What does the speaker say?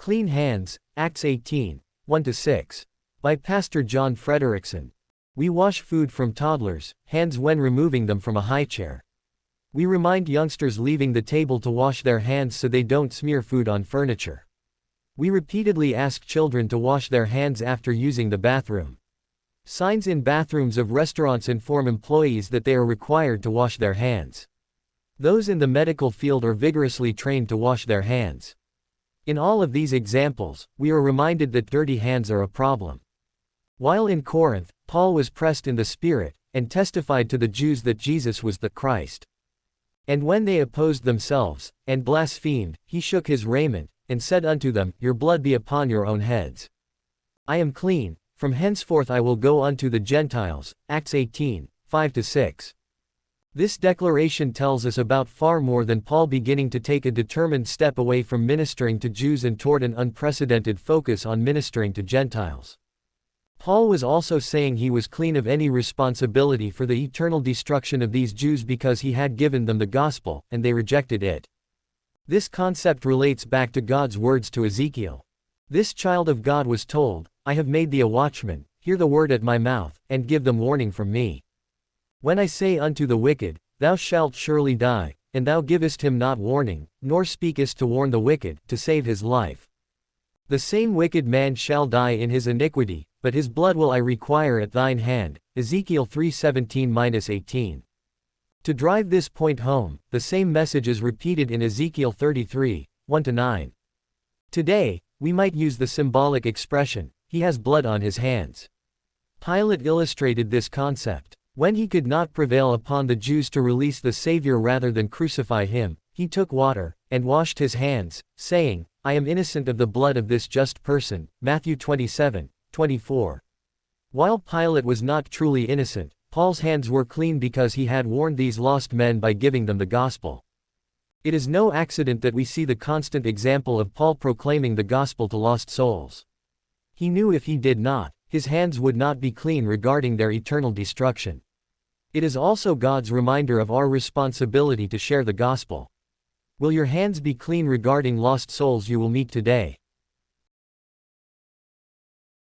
Clean Hands, Acts 18, 1-6. By Pastor John Frederickson. We wash food from toddlers' hands when removing them from a high chair. We remind youngsters leaving the table to wash their hands so they don't smear food on furniture. We repeatedly ask children to wash their hands after using the bathroom. Signs in bathrooms of restaurants inform employees that they are required to wash their hands. Those in the medical field are vigorously trained to wash their hands. In all of these examples, we are reminded that dirty hands are a problem. While in Corinth, Paul was pressed in the Spirit, and testified to the Jews that Jesus was the Christ. And when they opposed themselves, and blasphemed, he shook his raiment, and said unto them, Your blood be upon your own heads. I am clean, from henceforth I will go unto the Gentiles. Acts 18, 5-6. This declaration tells us about far more than Paul beginning to take a determined step away from ministering to Jews and toward an unprecedented focus on ministering to Gentiles. Paul was also saying he was clean of any responsibility for the eternal destruction of these Jews because he had given them the gospel, and they rejected it. This concept relates back to God's words to Ezekiel. This child of God was told, I have made thee a watchman, hear the word at my mouth, and give them warning from me. When I say unto the wicked, Thou shalt surely die, and thou givest him not warning, nor speakest to warn the wicked, to save his life. The same wicked man shall die in his iniquity, but his blood will I require at thine hand. Ezekiel 3:17-18. To drive this point home, the same message is repeated in Ezekiel 33, 1-9. Today, we might use the symbolic expression, he has blood on his hands. Pilate illustrated this concept. When he could not prevail upon the Jews to release the Savior rather than crucify him, he took water, and washed his hands, saying, I am innocent of the blood of this just person. Matthew 27:24. While Pilate was not truly innocent, Paul's hands were clean because he had warned these lost men by giving them the gospel. It is no accident that we see the constant example of Paul proclaiming the gospel to lost souls. He knew if he did not, his hands would not be clean regarding their eternal destruction. It is also God's reminder of our responsibility to share the gospel. Will your hands be clean regarding lost souls you will meet today?